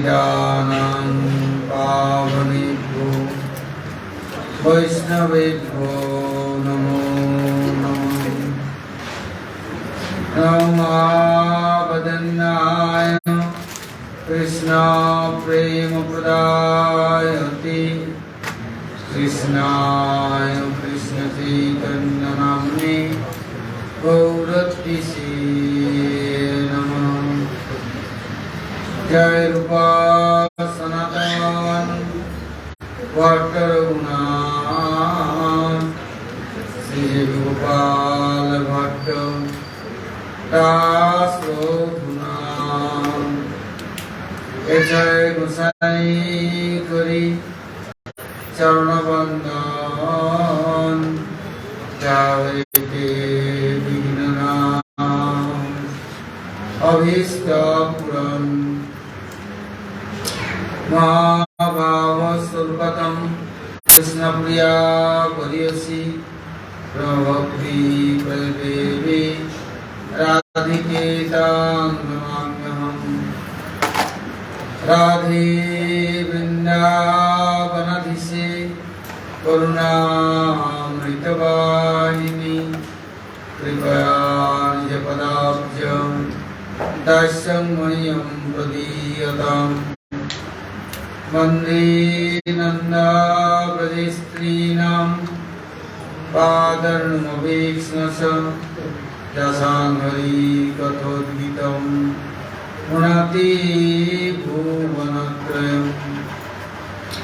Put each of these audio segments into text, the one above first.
पतितानां पावनेभ्यो वैष्णवेभ्यो नमो नमः। नमो वदन्नाय कृष्ण प्रेम प्रदायते कृष्णाय कृष्ण चैतन्य नाम्ने गौरतिसे नमः। जय रूपा सनातन भट्ट रघुनाथ श्री गोपाल भट्ट दास रघुनाथ। जय गोसाई करी चरण बंदन जावे विघ्न नाम अभीष्ट पूरन। महाभाव स्वरूपतम कृष्ण प्रिया परियसी प्रभक्ति प्रदेवी राधिके तान्नमाम्यहम्। राधे वृंदावनाधीशे करुणामृतवाहिनी कृपया निजपदाब्जं दास्यं मह्यं प्रदीयताम्। वन्दे नन्दाव्रजस्त्रीणां पादर्णमभीक्ष्णश यशाङ्घ्रि कथोद्गीतं पुनति भुवनत्रयम्।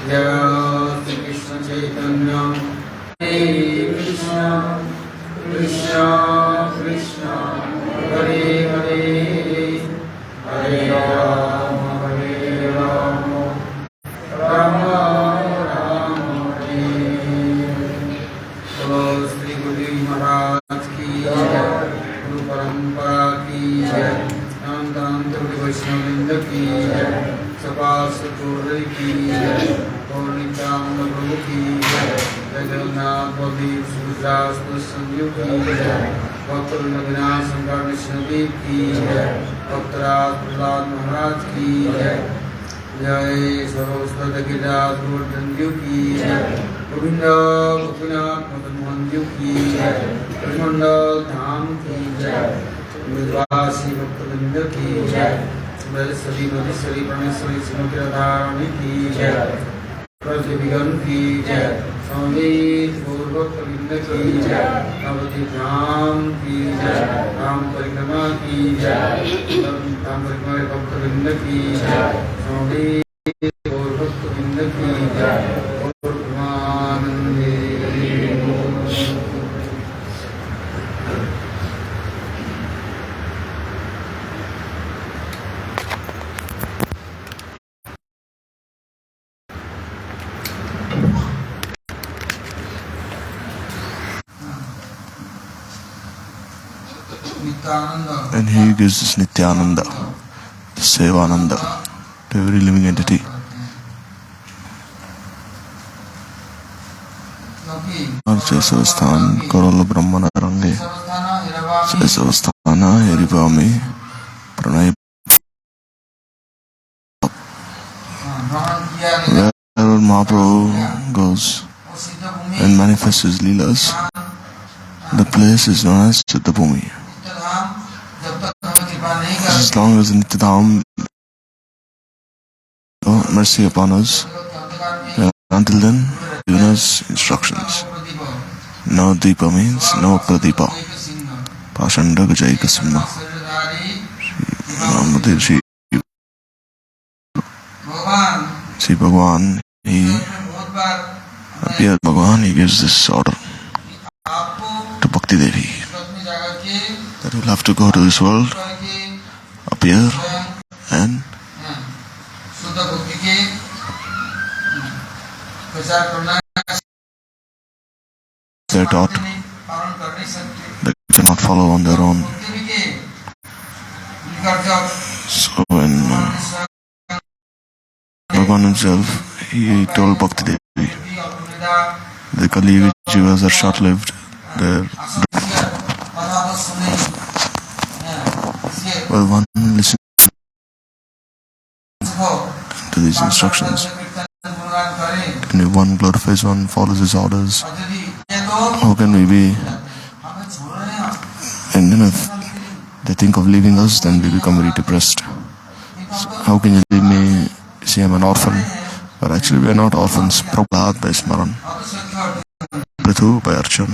जय श्री कृष्ण चैतन्य हरे कृष्ण कृष्ण कृष्ण हरे हरे हरे राम राम राम हरे। बोलो श्री गुरु महाराज की जय, गुरु परंपरा की जय, अनंत वैष्णववृंद की जय, सपासुर की जय, और नित्यानंद प्रभु की जय, जगन्नाथ बलदेव सुभद्रा संयोग की जय, भक्तवृंद विनाश शंकर विष्णुदेव की जय, भक्तराज प्रहलाद महाराज की जय, जय सरस्वती गिरिराज गोवर्धन देव की जय, गोविंद गोपीनाथ मदन मोहन देव की जय, ब्रह्मंडल धाम की जय, विद्वासी भक्तवृंद की जय, ब्रजश्री मधेश्वरी परमेश्वरी श्रीमती राधारानी की जय, ब्रजविगण की जय, स्वामी गौरभक्तवृंद की जय, नवद्वीप धाम की जय, राम परिक्रमा की जय, राम परिक्रमा भक्तवृंद की जय, स्वामी गौरभक्तवृंद की जय, गौर प्रेमानंदे। And he gives this Nityananda, the Sevananda, to every living entity. Sesavasthan Karala Brahmana Range Sesavasthana Herivami Pranay. Wherever Mahaprabhu goes and manifests his Leelas, the place is known as Chittapumi. As long as Nityadham mercy upon us, and until then, given us instructions. No Deepa means no Pradipa. Pashanda Gajai Kasimha. See Bhagwan, he appeared Bhagwan, he gives this order to Bhakti Devi that we'll have to go to this world, appear, and they're taught they cannot follow on their own. So when Bhagwan himself, he told Bhakti Devi, the Kali Jivas are short-lived, well, one listens to these instructions. And if one glorifies one, follows his orders, how can we be? And then if they think of leaving us, then we become very depressed. So how can you leave me? See, I'm an orphan. But actually we are not orphans. Prabhupada by Smaran, Prithu by Archan,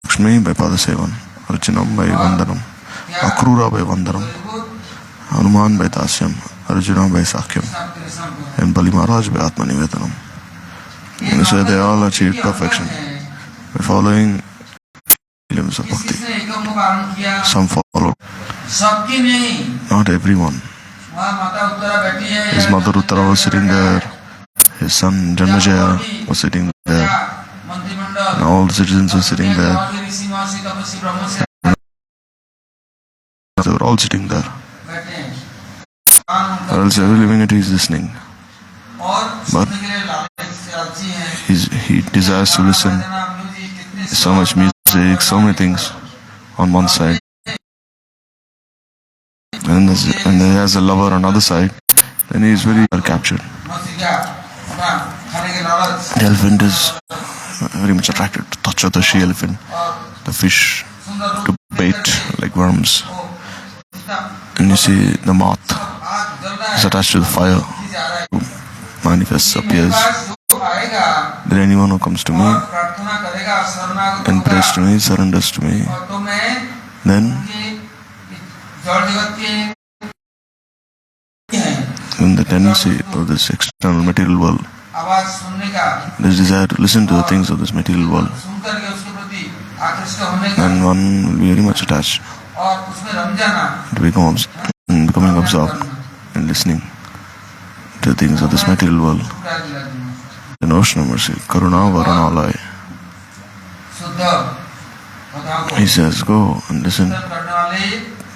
Lakshmi by Padasevan, Archanam by Vandanam, Akrura by Vandanam, Hanuman by Dasyam, Arjuna by Sakyam, and Bali Maharaj by Atmanivedanam. And so they all achieved perfection by following limbs of bhakti. Some followed, not everyone. His mother Uttara was sitting there, his son Janmajaya was sitting there, and all the citizens were sitting there. They were all sitting there. Or else every living entity is listening. But he desires to listen. So much music, so many things on one side. And when he has a lover on the other side, then he is very well captured. The elephant is very much attracted to touch of the she elephant, the fish, to bait like worms. And you see the moth is attached to the fire, manifests, appears. Then anyone who comes to me and prays to me, surrenders to me, then in the tendency of this external material world, this desire to listen to the things of this material world, and one will be very much attached to becoming absorbed and listening to the things of this material world. The notion of mercy, Karuna Varanalaya. He says, go and listen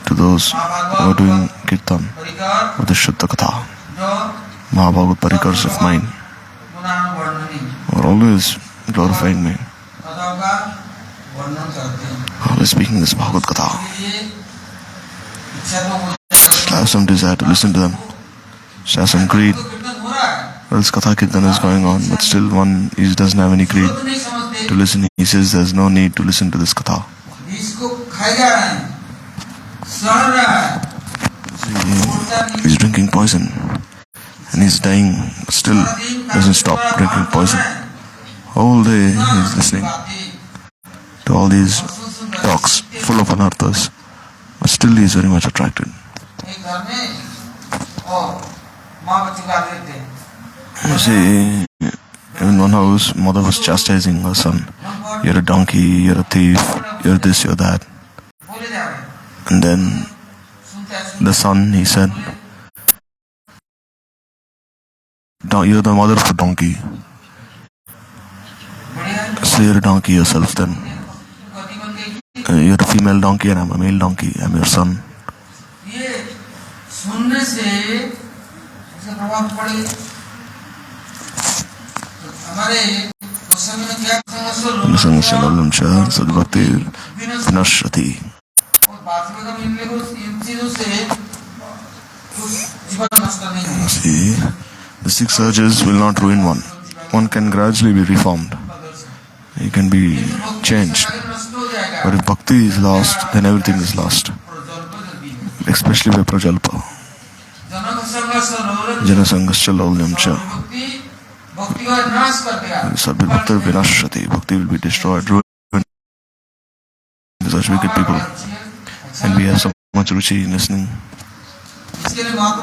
to those who are doing kirtan of the Shuddha Katha, Mahabhagat Parikars of mine, who are always glorifying me, always speaking this Bhagavad Katha. I have some desire to listen to them, I have some greed. Well, this Katha Kirtan is going on, but still he doesn't have any greed to listen. He says there's no need to listen to this Katha. He's drinking poison and he's dying, but still doesn't stop drinking poison. All day he's listening to all these talks full of anarthas, but still he is very much attracted. You see, in one house, mother was chastising her son. You're a donkey, you're a thief, you're this, you're that. And then the son, he said, you're the mother of a donkey. So you're a donkey yourself then. You're a female donkey and I'm a male donkey. I'm your son. Sadhu Bhakti Vinashrati. See, the 6 urges will not ruin one. One can gradually be reformed. He can be changed. But if bhakti is lost, then everything is lost. Especially by prajalpa. Janasangascha laulyamcha. Sadhu Bhakti Vinashrati. Bhakti will be destroyed, ruined. Such wicked people. And we have so much ruchi in listening. Therefore,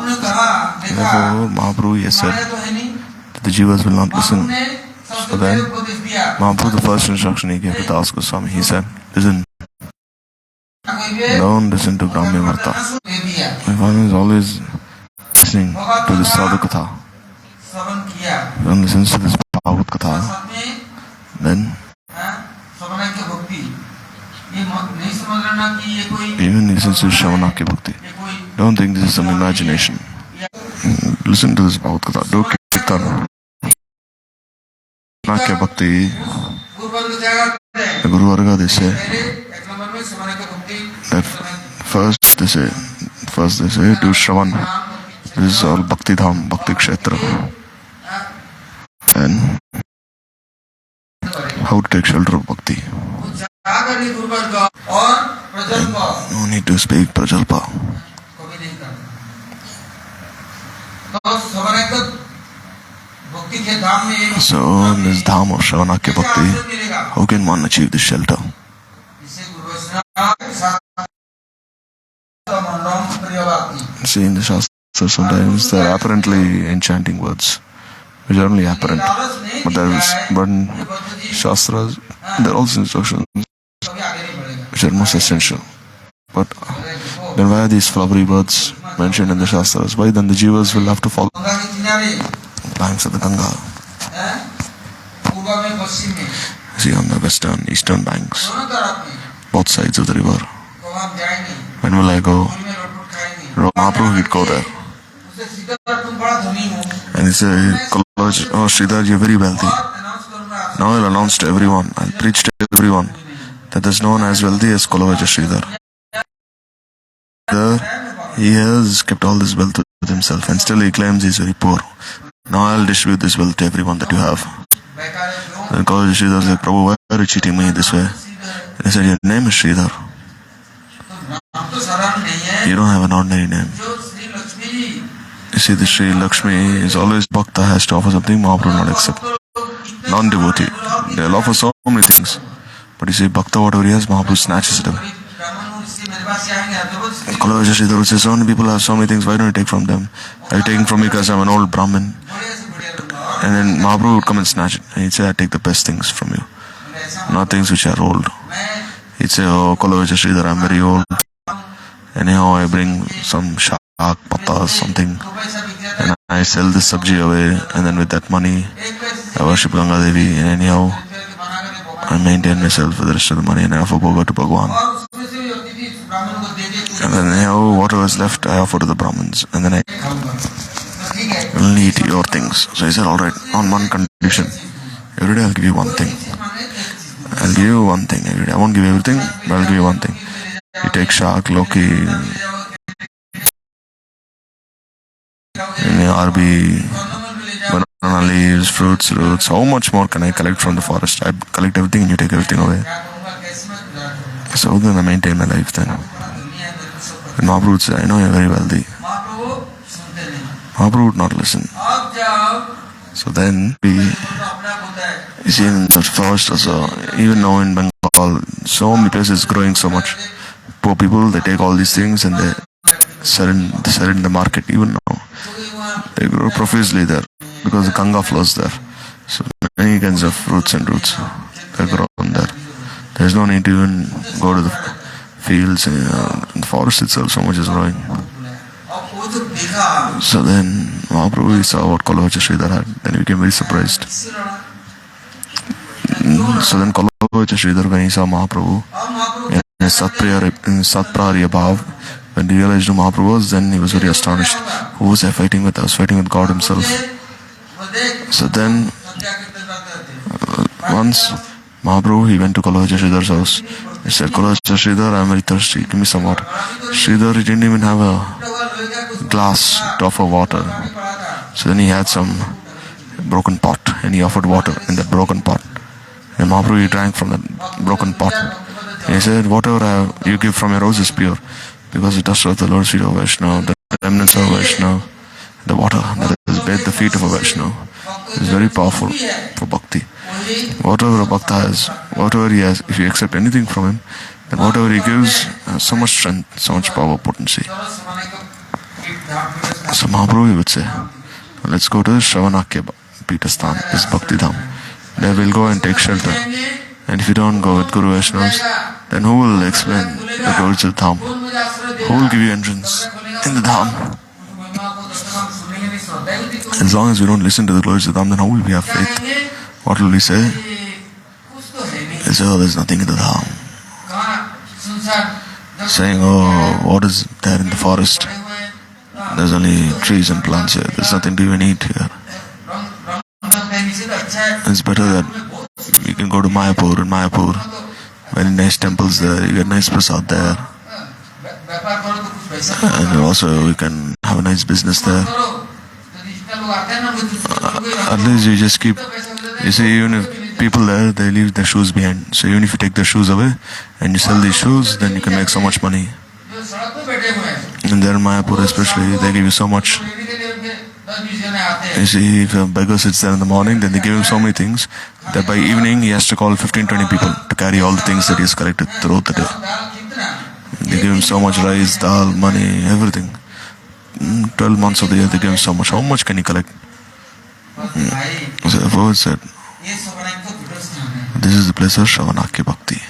Mahaprabhu has said that the jivas will not listen. So then, Mahaprabhu, the first instruction he gave to Das Goswami, he said, listen. Don't listen to Brahmya Varta. My father is always listening to this Sadhu Katha. When he listens to this Bhagavad Katha, then even he listens to Shravanam Bhakti. Don't think this is some imagination. Listen to this Bhagavad Katha. Do Kirtan. Shravanam Bhakti. The Guru Varga, they say that first they say do Shravan, This is all Bhakti Dham, Bhakti Kshetra. And how to take shelter of Bhakti. And no need to speak Prajalpa. So in this Dham of Shravanam Bhakti, how can one achieve this shelter? See, in the Shastra sometimes there are apparently enchanting words, which are only apparent. But in Shastras, there are also instructions which are most essential. But then why are these flowery words mentioned in the Shastras? Why then the Jivas will have to follow the banks of the Ganga? See, on the western, eastern banks, both sides of the river. When will I go? Mahaprabhu would go there. And he said, oh Sridhar, you're very wealthy. Now I'll announce to everyone, I'll preach to everyone that there's no one as wealthy as Kolavaja Sridhar. He has kept all this wealth with himself and still he claims he's very poor. Now I'll distribute this wealth to everyone that you have. Then Kolavaja Sridhar said, Prabhu, why are you cheating me this way? And he said, your name is Sridhar. You don't have an ordinary name. You see, the Sri Lakshmi is always Bhakta has to offer something, Mahaprabhu will not accept. Non-devotee, they'll offer so many things. But you see, Bhakta, whatever he has, Mahaprabhu snatches it away. Kolavaja Sridhar says, so many people have so many things, why don't you take from them? Are you taking from me because I'm an old Brahmin? And then Mahaprabhu would come and snatch it. And he'd say, I take the best things from you, not things which are old. He'd say, oh, Kolavaja Sridhar, I'm very old. Anyhow, I bring some shak, patas, something, and I sell this sabji away, and then with that money, I worship Ganga Devi, and anyhow, I maintain myself with the rest of the money, and I offer bhoga to Bhagwan. And then anyhow, whatever is left, I offer to the Brahmins, and then I only eat your things. So he said, alright, on one condition, every day I'll give you one thing. I'll give you one thing every day. I won't give you everything, but I'll give you one thing. You take shak, loki, arbi, banana leaves, fruits. How much more can I collect from the forest? I collect everything and you take everything away. So how can I maintain my life then? And Mahaprabhu would say, I know you're very wealthy. Mahaprabhu would not listen. So then you see in the forest also, even now in Bengal, so many places growing so much. Poor people, they take all these things and they sell in the market. Even now, they grow profusely there because the Ganga flows there. So many kinds of fruits and roots they grow there. There's no need to even go to the fields. In the forest itself, so much is growing. So then Mahaprabhu saw what Kolavaja Sridhar had. Then he became very surprised. So then Kolavaja Sridhar, when he saw Mahaprabhu in Satprarya Bhav, when he realized who Mahaprabhu was, then he was very astonished. Who was I fighting with? I was fighting with God himself. So then once Mahaprabhu, he went to Kolavaja Sridhar's house. He said, Kolavaja Sridhar, I am very thirsty, give me some water. Sridhar, he didn't even have a glass to offer water. So then he had some broken pot and he offered water in that broken pot. And Mahaprabhu, he drank from that broken pot. And he said, whatever you give from your house is pure, because the dust of the Lord's feet of Vaishnava, the remnants of Vaishnava, the water that has bathed the feet of a Vaishnava is very powerful for bhakti. Whatever a bhakta has, whatever he has, if you accept anything from him, then whatever he gives has so much strength, so much power, potency. So Mahaprabhu, he would say, let's go to Shravanam Peethasthan, this Bhakti Dham. There we'll go and take shelter. And if you don't go with Guru Vaishnavas, then who will explain the glories of the Dham? Who will give you entrance in the Dham? As long as we don't listen to the glories of the Dham, then how will we have faith? What will we say? They say, oh, there's nothing in the Dham. Saying, oh, what is there in the forest? There's only trees and plants here. There's nothing to even eat here. It's better that you can go to Mayapur. In Mayapur, very nice temples there. You get nice prasad there. And also we can have a nice business there. At least you just keep, you see, even if people there, they leave their shoes behind. So even if you take their shoes away and you sell these shoes, then you can make so much money. And there in Mayapur especially, they give you so much. You see, if a beggar sits there in the morning, then they give him so many things that by evening he has to call 15-20 people to carry all the things that he has collected throughout the day. They give him so much rice, dal, money, everything. 12 months of the year they give him so much. How much can he collect? So therefore it said, this is the place of Shravanam ki Bhakti.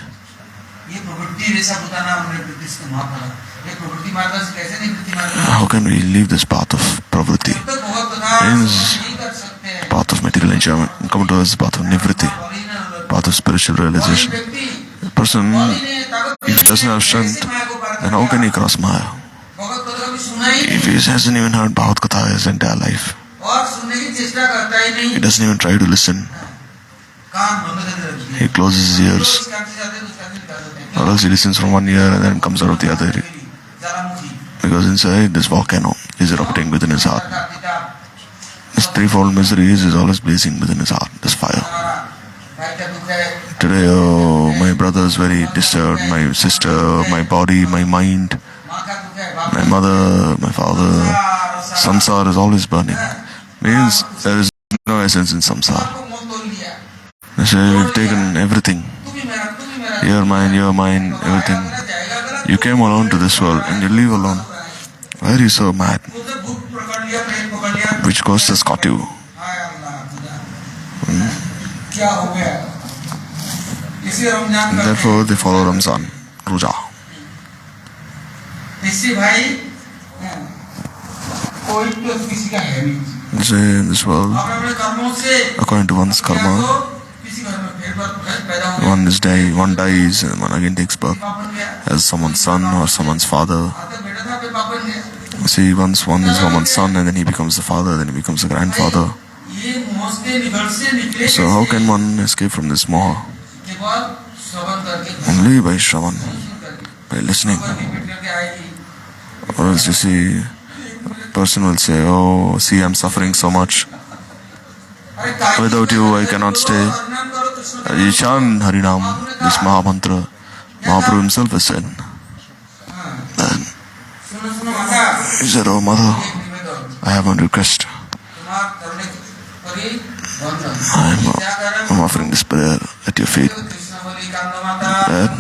How can we leave this path of pravritti? Means path of material enjoyment and come towards the path of nivritti, path of spiritual realization. A person, if he doesn't have strength, then how can he cross Maya? If he hasn't even heard Bhagavad Katha his entire life, he doesn't even try to listen. He closes his ears, or else he listens from one ear and then comes out of the other. Because inside this volcano is erupting within his heart. This threefold miseries is always blazing within his heart, this fire. Today, oh, my brother is very disturbed, my sister, my body, my mind, my mother, my father. Samsara is always burning. Means there is no essence in samsara. They say we've taken everything. You're mine, everything. You came alone to this world and you leave alone. Why are you so mad? Which ghost has caught you? And therefore they follow Ramzan, Roja. They say in this world, according to one's karma, one dies and one again takes birth as someone's son or someone's father. See, once one is someone's son and then he becomes the father, then he becomes the grandfather. So how can one escape from this moha? Only by Shravan, by listening. Or else you see, a person will say, oh, see, I'm suffering so much. Without you, I cannot stay. You chant Harinam, this Maha Mantra. Mahaprabhu himself has said. Then he said, oh mother, I have one request. I'm offering this prayer at your feet. That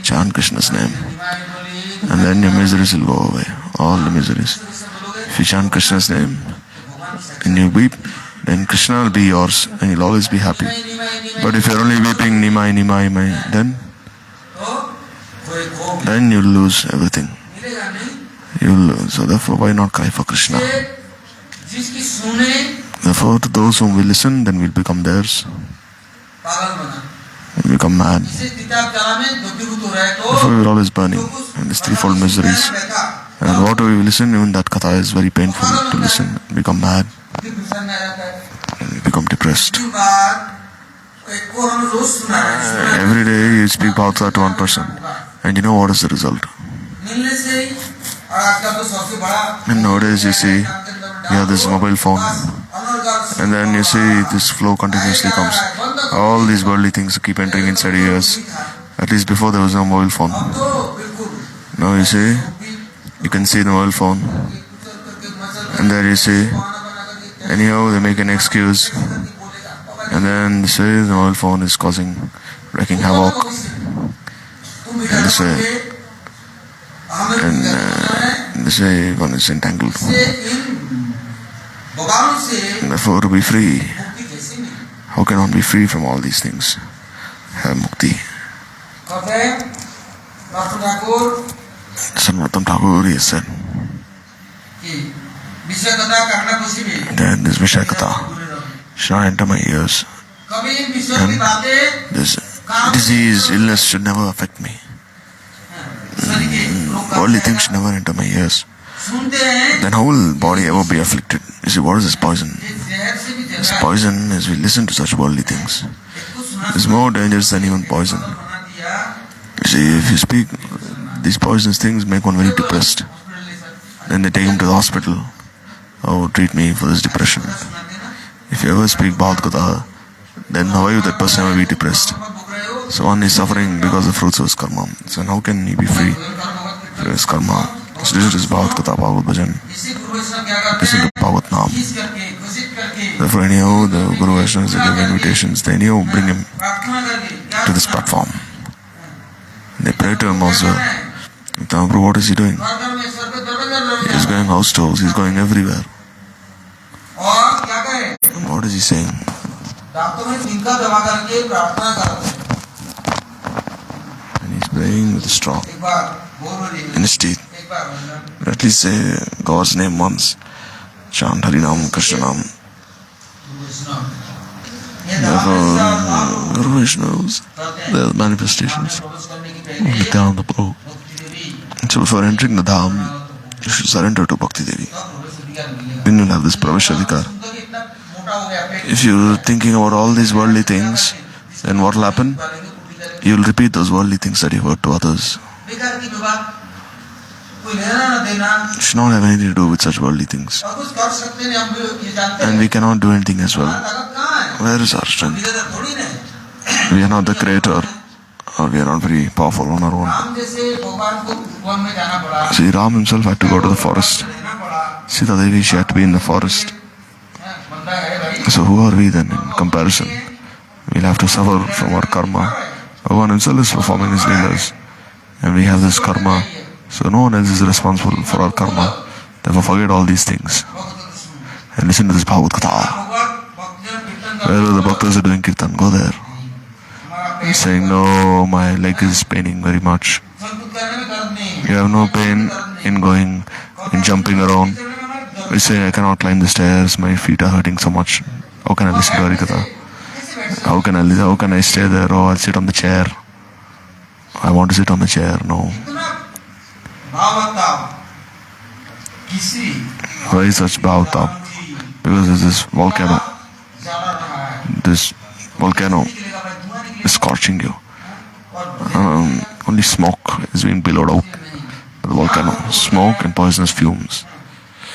chant Krishna's name. And then your miseries will go away. All the miseries. If you chant Krishna's name and you weep, then Krishna will be yours and you'll always be happy. But if you're only weeping Nimai, Nimai, Nimai, then you'll lose everything. You'll lose. So therefore, why not cry for Krishna? Therefore, to those whom we listen, then we'll become theirs. We'll become mad. Therefore, we're always burning in these threefold miseries. And whatever we listen, even that Katha is very painful to listen. Become mad. And become depressed. Every day you speak Bhagavad to one person. And you know what is the result? And nowadays you see, you have this mobile phone. And then you see this flow continuously comes. All these worldly things keep entering inside your ears. At least before there was no mobile phone. Now you see, you can see the mobile phone. And there you see, anyhow they make an excuse. And then they say the mobile phone is wreaking havoc. And they say one is entangled. And therefore to be free, how can one be free from all these things? Have mukti. Shravanam Thakur has said that this Vishaya Katha should not enter my ears. And this disease, illness should never affect me. Worldly things should never enter my ears. Then how will body ever be afflicted? You see, what is this poison? This poison is we listen to such worldly things. It's more dangerous than even poison. You see, if you speak these poisonous things make one very depressed. Then they take him to the hospital. Oh, treat me for this depression. If you ever speak Bhagavad Katha, then how will that person ever be depressed? So one is suffering because of the fruits of his karma. So how can he be free from his karma? So listen to his Bhagavad Katha, Bhagavad Bhajan. Listen to Bhagavad Nam. Therefore anyhow, the Guru Vaishnavas give invitations. They anyhow bring him to this platform. They pray to him also. Prabhu, what is he doing? He is going house to house. He is going everywhere. And what is he saying? And he is praying with a straw in his teeth. At least say God's name once. Chant Harinam, Krishnanam. Therefore, Guru Vaishnavas, they are the manifestations of Nityananda Prabhu. So before entering the Dham, you should surrender to Bhakti Devi. Then you'll have this Praveshadikar. If you're thinking about all these worldly things, then what will happen? You'll repeat those worldly things that you've heard to others. You should not have anything to do with such worldly things. And we cannot do anything as well. Where is our strength? We are not the creator, or we are not very powerful on our own. See, Ram himself had to go to the forest. Sita Devi, she had to be in the forest. So who are we then in comparison? We'll have to suffer from our karma. Bhagavan himself is performing his leelas. And we have this karma. So no one else is responsible for our karma. Therefore forget all these things. And listen to this Bhagavad Katha. Wherever the bhaktas are doing kirtan, go there. He's saying, no, my leg is paining very much. You have no pain in going, in jumping around. You say, I cannot climb the stairs, my feet are hurting so much. How can I listen to Harikatha? How can I stay there? Oh, I'll sit on the chair. I want to sit on the chair. No. Why such bhavata? Because there's this volcano. This volcano is scorching you. Only smoke is being billowed out by the volcano. Smoke and poisonous fumes.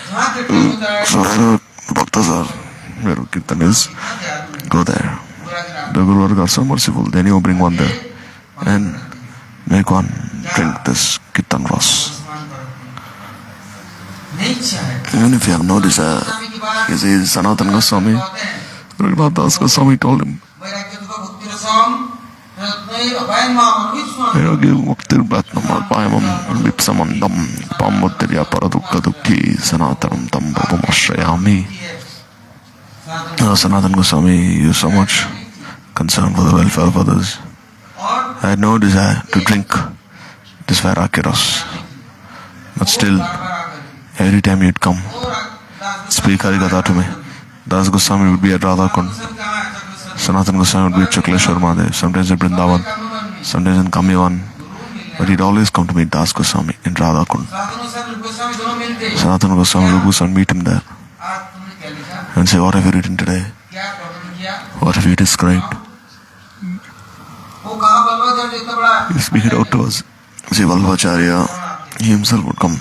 So wherever the bhaktas are, where kirtan is, go there. The Guru Varga are so merciful, then you bring one there and make one drink this kirtan ras. Even if you have no desire, you see Sanatana Goswami, Raghunath Das Goswami told him, Vairagya Muktir Bhatnam Alpayamam Vipsamandam Pamuddirya Paradukka Dukhi Sanatanam Tam Prabhum Ashrayami. Sanatana Goswami, you are so much concerned for the welfare of others. I had no desire to drink this Vairagya ras. But still, every time you'd come, speak Harikatha to me. Das Goswami would be at Radha Kund. Sanatana Goswami would be at Chakleshwar Mahadev. Sometimes at Vrindavan, sometimes in Kamyavan. But he'd always come to meet Das Goswami in Radha Kund. Sanatana Goswami would go and meet him there and say, what have you written today? What have you described? You speak it out to us. See, Vallabhacharya, he himself would come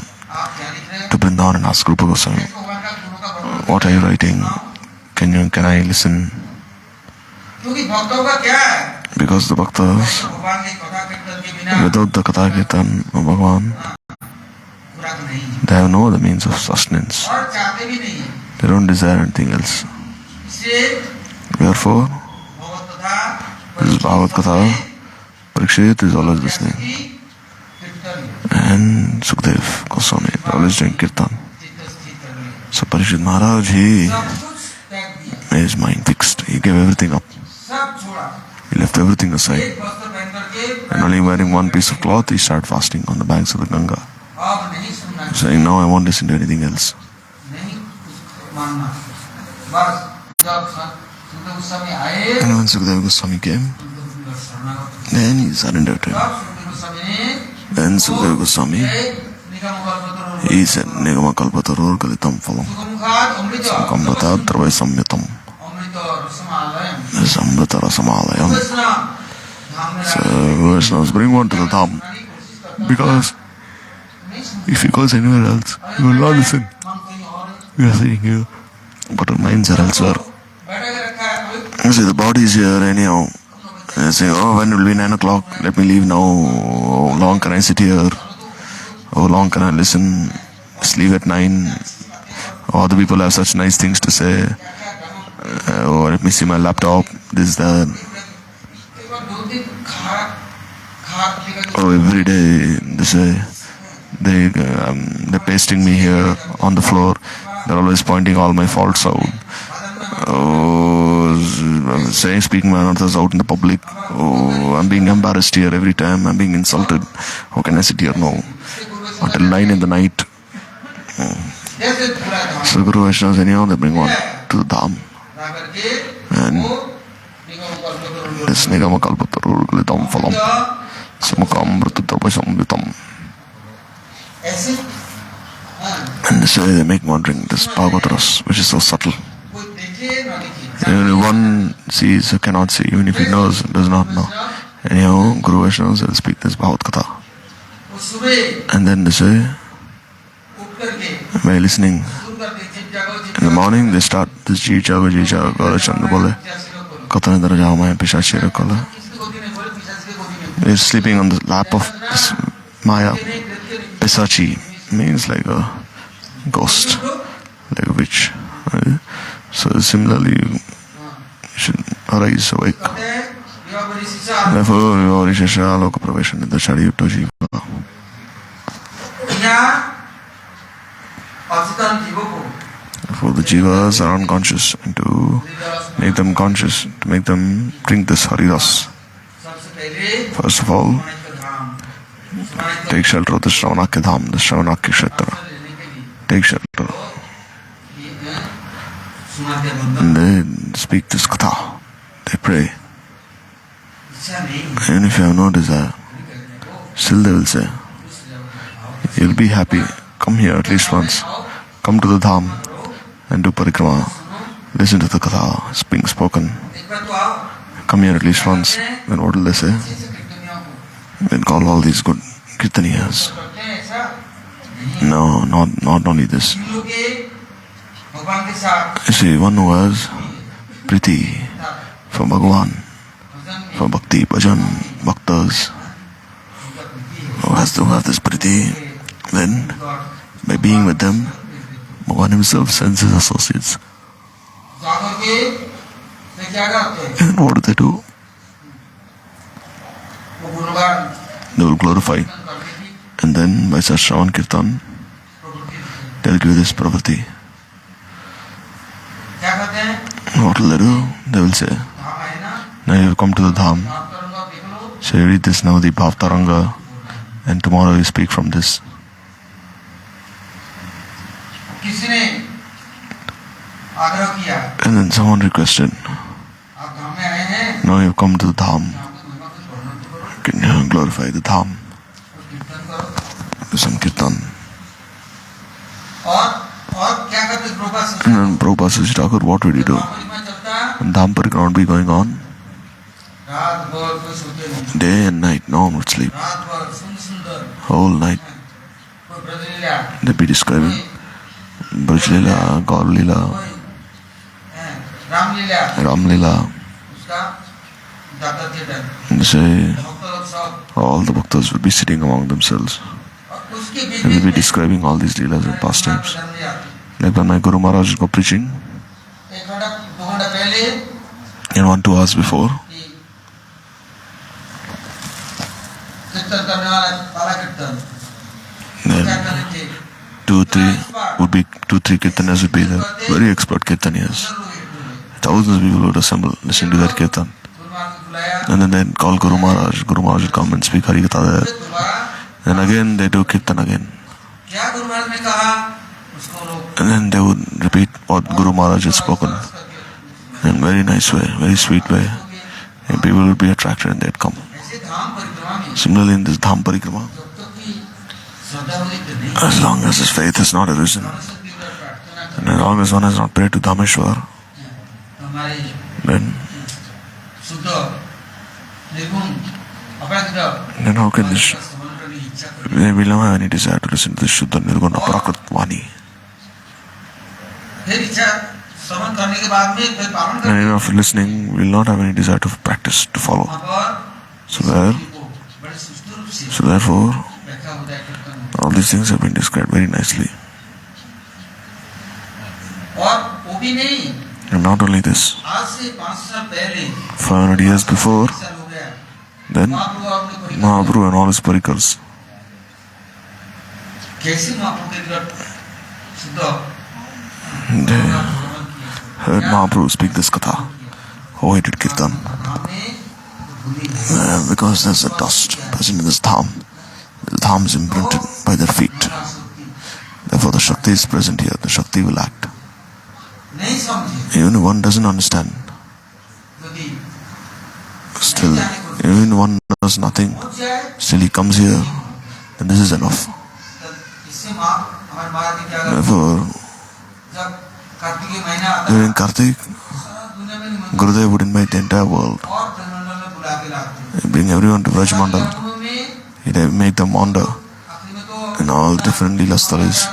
to Vrindavan and ask Rupa Goswami, what are you writing? Can I listen? Because the bhaktas, without the Katha Kirtan of Bhagavan, they have no other means of sustenance. They don't desire anything else. Therefore, this is Bhagavad Katha. Parikshit is always listening. And Sukdev Goswami is always doing kirtan. So Parikshit Maharaj, he made his mind fixed. He gave everything up. He left everything aside. And only wearing one piece of cloth, he started fasting on the banks of the Ganga. Saying, now I won't listen to anything else. And when Sukadeva Goswami came, then he surrendered to him. Then Sukadeva Goswami, he said, Nigama kalpatarur kalitam phalam Sukambhata dravai samyatam Sambrata rasamalayam. So Vaishnavas bring one to the dham. Because if he goes anywhere else, he will not listen. We are sitting here, but our minds are elsewhere. You see, the body is here anyhow. They say, oh, when it will be 9 o'clock? Let me leave now. How long can I sit here? How long can I listen? Sleep at 9. Other people have such nice things to say. Oh, let me see my laptop. This, that. Oh, every day they say they're pasting me here on the floor. They're always pointing all my faults out. Oh, speaking my others out in the public. Oh, I'm being embarrassed here every time. I'm being insulted. How can I sit here now until 9 in the night? So Guru Vaishnavas anyhow, they bring one to the Dham. And this Nigama Kalpataru Glitam Phalam Samakam Mrtutarvasamvitam. And this way they make one drink this Bhagavatas, which is so subtle. Even if one sees or cannot see, even if he knows, does not know. Anyhow, Guru Vaishnavas will speak this Bhagavad Katha. And then they say, by listening, in the morning they start this Ji Jaga Gaura Chandra Bole Katha Nidra Jama Pishachi Rakala. They're sleeping on the lap of this Maya. Pisachi means like a ghost, like a witch. Right? So similarly, you should arise awake. Therefore, Yorishasha Loka Praveshan in the Shadiyutta Jiva. For the jivas are unconscious, and to make them conscious, to make them drink this Haridas. First of all, take shelter of the Shravanakya Dham, the Shravanakya Kshetra. Take shelter. And they speak this Katha. They pray. And if you have no desire, still they will say, you'll be happy. Come here at least once. Come to the Dham and do parikrama. Listen to the Katha being spoken. Come here at least once. Then what will they say? They'll call all these good Kirtaniyas. No, not only this. You see, one who has Priti for Bhagavan, for Bhakti, Bhajan, Bhaktas, who has to have this Priti, then by being with them, Bhagavan himself sends his associates. And what do? They will glorify. And then by such Shravan Kirtan, they will give this pravati. What will they do? They will say, now you have come to the Dham. So you read this now, the Bhavtaranga, and tomorrow you speak from this. And then someone requested, now you have come to the Dham. Can you glorify the Dham? Do some Kirtan. And then Prabhupada says, Thakur, what would you do? And Dham Parikrama would be going on day and night, no one would sleep. Whole night. They'd be describing Braj Lila, Gaur Lila, Ram Lila. And they say all the bhaktas will be sitting among themselves. They will be describing all these leelas and pastimes. Like when my Guru Maharaj was preaching, and 1-2 hours before, then 2-3 kirtanas would be there, very expert kirtaniyas. Thousands of people would assemble listening to that kirtan. And then they'd call Guru Maharaj would come and speak Harikatha there. And again they do kirtan again. And then they would repeat what Guru Maharaj had spoken in a very nice way, very sweet way. And people would be attracted and they'd come. Similarly in this Dham Parikrama, as long as his faith has not arisen, and as long as one has not prayed to Dhameshwar, then how can this They will not have any desire to listen to the Shuddha Nirguna Prakrit Vani. And after listening, we will not have any desire to practice, to follow. So therefore, all these things have been described very nicely. And not only this, 500 years before, then Mahaprabhu and all his parikars, they heard Mahaprabhu speak this Katha, how he did Kirtan. Because there's a dust present in this dham. The dham is imprinted by their feet. Therefore the Shakti is present here, the Shakti will act. Even if one doesn't understand, still, even if one does nothing, still he comes here, and this is enough. Therefore, during Kartik, Gurudev would invite the entire world. He'd bring everyone to Vraj Mandal. He'd make them wander in all different Leela Stalis.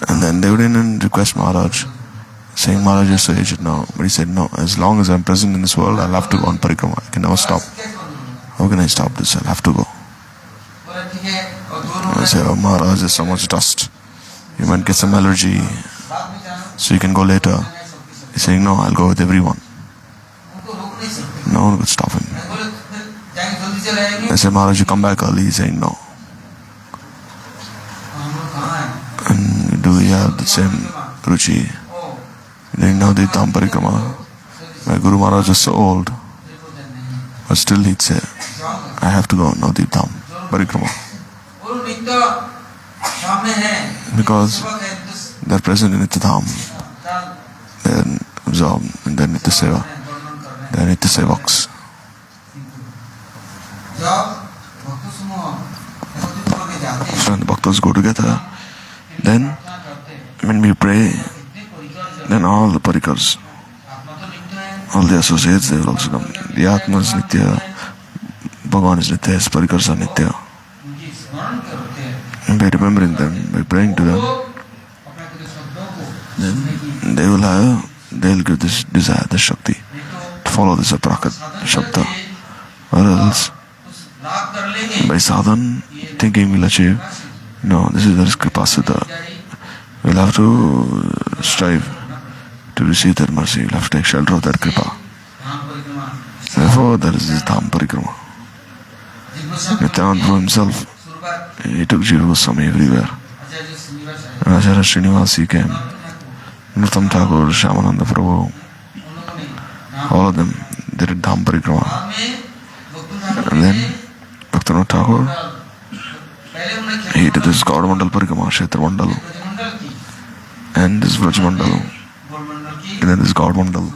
And then they wouldn't request Maharaj, saying, Maharaj is so aged now. But he said, no, as long as I'm present in this world, I'll have to go on parikrama. I can never stop. How can I stop this? I'll have to go. I say, oh Maharaj, there's so much dust. You might get some allergy, so you can go later. He's saying, no, I'll go with everyone. No one could stop him. I said, Maharaj, you come back early. He's saying, no. And do we have the same ruchi? We didn't know the Dham Parikrama. My Guru Maharaj was so old, but still he'd say, I have to go now the Dham Parikrama. Because they're present in Nitya Dham. They're absorbed in their Nitya Seva. They're Nitya Sevaks. So when the Bhaktas go together, then when we pray, then all the parikars, all the associates, they will also come. The Atma is Nitya, Bhagavan is Nitya, his parikars are Nitya. And by remembering them, by praying to them, then they'll give this desire, this Shakti, to follow this Aprakat Shabda. Or else, by sadhan, thinking we'll achieve, no, this is their Kripa Siddha. We'll have to strive to receive their mercy. We'll have to take shelter of their Kripa. Therefore, there is this Dham Parikrama. Nityananda Prabhu himself, he took Jiva Goswami everywhere. Acharya Srinivasi came, Nrutam Thakur, Shravanam Prabhu, all of them, they did Dham Parikrama. And then Bhaktivinoda Thakur, he did this God Mandal Parikrama, Kshetra Mandal, and this Vraj Mandal, and then this God Mandal.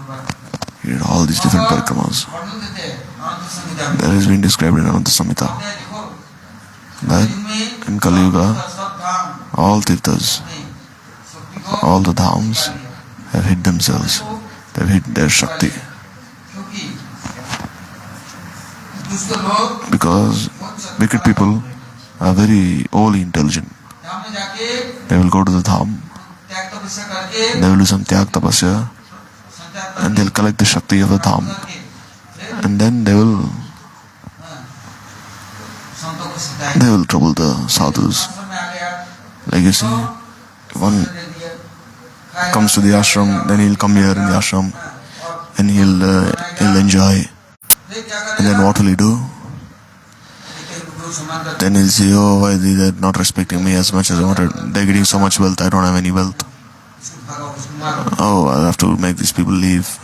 He did all these different parikramas. That has been described in Ananta Samhita. That in Kali Yuga, all tirthas, all the dhams have hid themselves. They have hid their Shakti. Because wicked people are very overly intelligent. They will go to the dham, they will do some tyag tapasya, and they'll collect the Shakti of the dham. And then they will trouble the sadhus. Like you see, if one comes to the ashram, then he'll come here in the ashram and he'll enjoy. And then what will he do? Then he'll say, oh, why they're not respecting me as much as I wanted. They're getting so much wealth, I don't have any wealth. Oh, I'll have to make these people leave.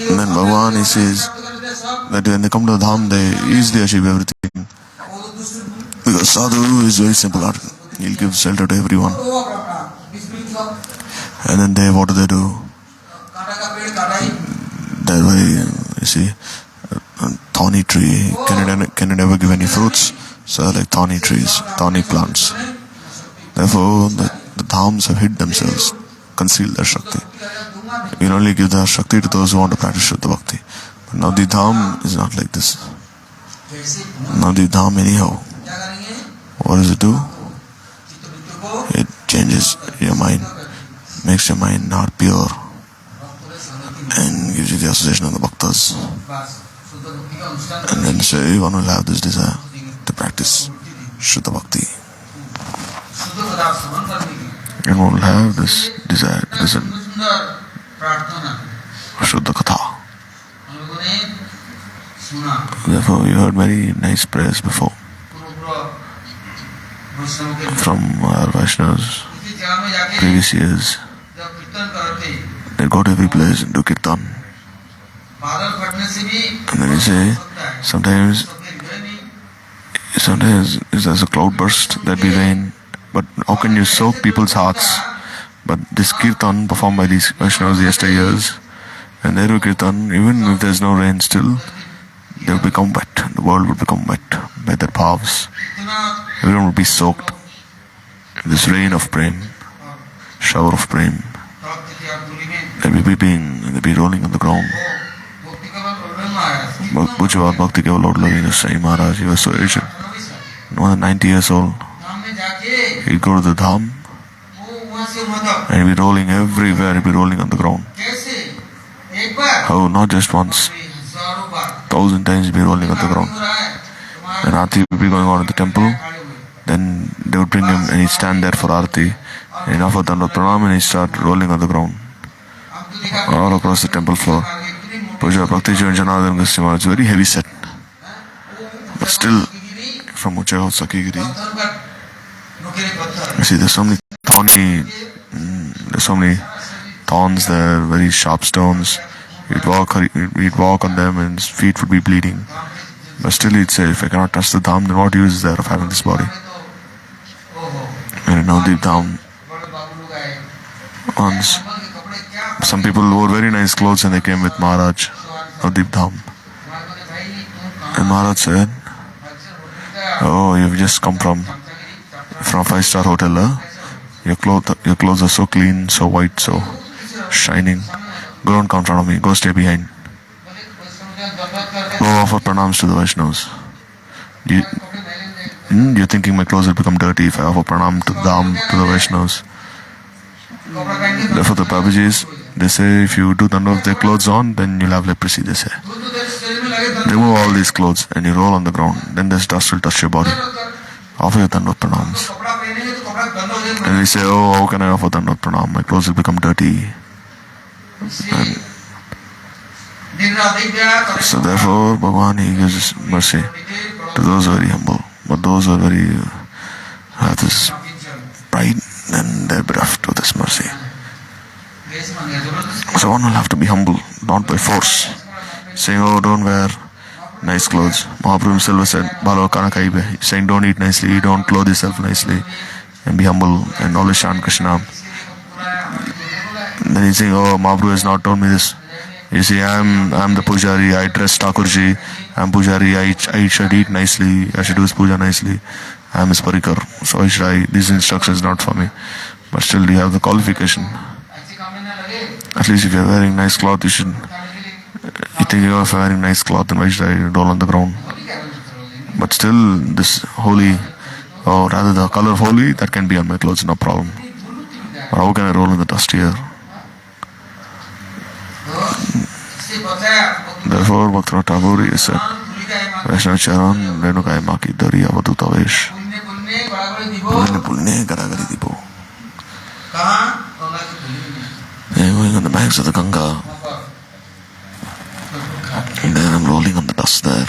And then Bhagavan, he says that when they come to the dham, they easily achieve everything. Because sadhu is very simple. He'll give shelter to everyone. And then what do? That way, you see, a thorny tree, can it ever give any fruits? So like thorny trees, thorny plants. Therefore, the dhams have hid themselves, concealed their Shakti. You can only give the Shakti to those who want to practice Shuddha Bhakti. But now the dham is not like this. Navdeep Dham anyhow. What does it do? It changes your mind, makes your mind not pure, and gives you the association of the bhaktas. And then so everyone will have this desire to practice Shuddha Bhakti. Everyone will have this desire to listen Shuddha Katha. Therefore, you heard very nice prayers before from our Vaishnavas, previous years. They go to every place and do kirtan. And then you say, sometimes there's a cloud burst, that be rain. But how can you soak people's hearts? But this kirtan performed by these Vaishnavas yesteryears, and they do kirtan, even if there's no rain still, they will become wet. The world will become wet by their bhavs. Everyone will be soaked in this rain of prem, shower of prem. They'll be weeping and they'll be rolling on the ground. Pujyapad Bhakti Keval Lord Lavina Sai Maharaj, he was so aged, more than 90 years old. He'd go to the dham and he'd be rolling everywhere, he'd be rolling on the ground. Oh, not just once, 1,000 times he'd be rolling on the ground. And Arati would be going on at the temple. Then they would bring him and he'd stand there for Arati. And he'd offer Dandavat Pranam and he'd start rolling on the ground all across the temple floor. Puja Bhakti Jivan Janardhan Goswami, it's very heavy set. But still, from Uchaya Sakigiri, you see there's so many thorns there, very sharp stones. He'd walk on them and his feet would be bleeding. But still he'd say, if I cannot touch the dham, then what use is there of having this body? And in Navdeep Dham, once, some people wore very nice clothes and they came with Maharaj, Navdeep Dham. And Maharaj said, oh, you've just come from a 5-star hotel, huh? Your clothes are so clean, so white, so shining. Go don't come in front of me, go stay behind. Go offer pranams to the Vaishnavas. You're thinking my clothes will become dirty if I offer pranam to Dham, to the Vaishnavas. Therefore the Prabhujis, they say if you do Dandavat with their clothes on, then you'll have leprosy, they say. Remove all these clothes and you roll on the ground, then this dust will touch your body. Offer your Dandavat pranams. And we say, oh, how can I offer Dandavat pranam? My clothes will become dirty. And so therefore, Bhagavan, he gives mercy to those who are very humble. But those who are very have this pride, then they're bereft of this mercy. So one will have to be humble, not by force. Saying, oh, don't wear nice clothes. Mahaprabhu himself said, Bhalo Kanakaibe. He's saying, don't eat nicely, don't clothe yourself nicely, and be humble, and always chant Krishna. Then he's saying, oh, Mahaprabhu has not told me this. You see, I'm the Pujari, I dress Thakurji, I'm Pujari, I should eat nicely, I should do his puja nicely, I'm his parikar, so why should I, these instructions not for me. But still you have the qualification. At least if you're wearing nice cloth, you think you're wearing nice cloth, then why should I roll on the ground? But still this holy, or rather the color of holy, that can be on my clothes, no problem. But how can I roll in the dust here? Therefore, Bhaktivinoda Tagore is said, Vaishnava Charan, Renukai Maki Dari Avaduta Vesh. Pulne Pulne Garagari Dipo. I'm going on the banks of the Ganga. And then I'm rolling on the dust there.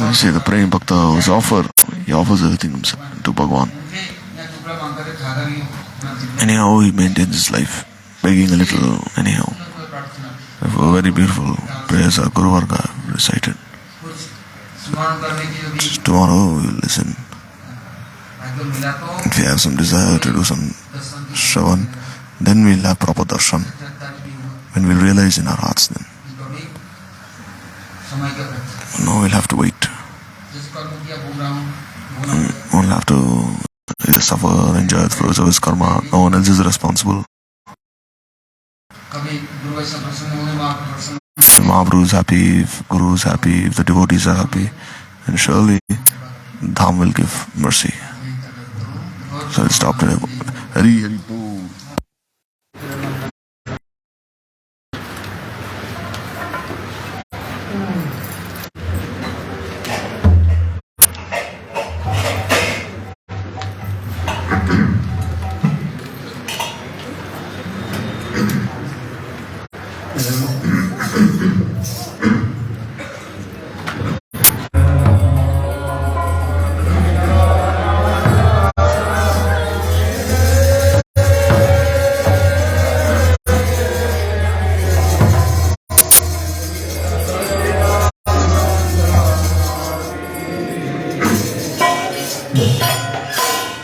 You see, the praying Bhakta who's he offers everything himself to Bhagavan. Anyhow, he maintains his life, begging a little, anyhow. Therefore, very beautiful prayers are Guru Varga recited. Tomorrow we will listen. If you have some desire to do some Shravan, then we will have proper darshan. When we will realize in our hearts then. No, we'll have to wait. We'll have to either suffer or enjoy the fruits of his karma. No one else is responsible. If the Mahaprabhu is happy, if Guru is happy, if the devotees are happy, then surely Dham will give mercy. So I'll stop today. Hari Hari Bol.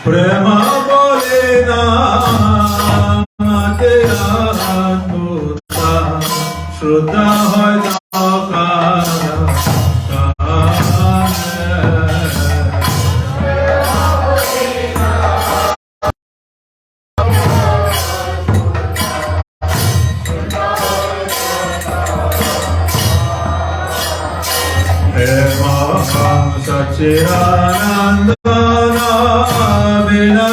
Prema bolena tera tuta Shruddha hoy dakara Prema Sachidanandana Vina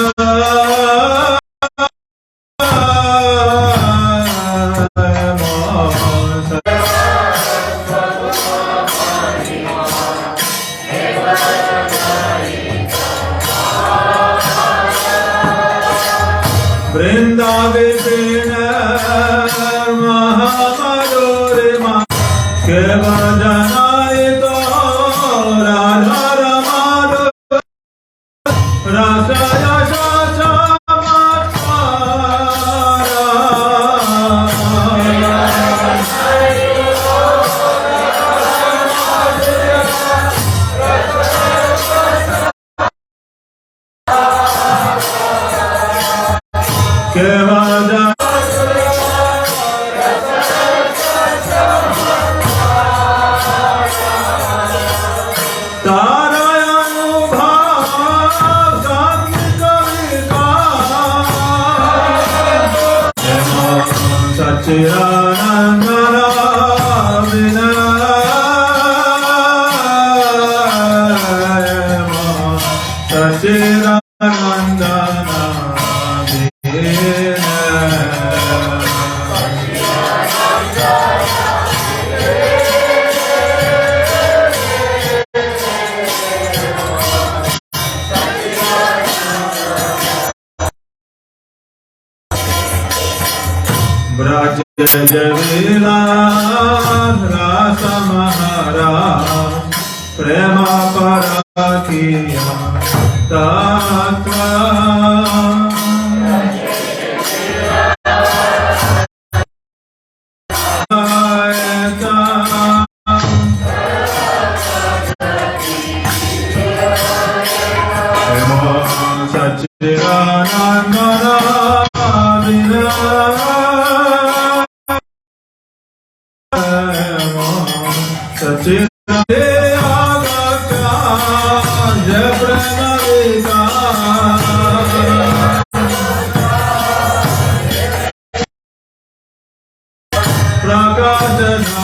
Vrindavi Pina Mahamadurima Kevajanayito Radha Ramadu Rasaya Kevajanayito Sachidanandana Vina Sachidanandana Vina Braj Javila Rasa Maharaj Prema Parakiya Tattva Sachidanandana Vina Gaura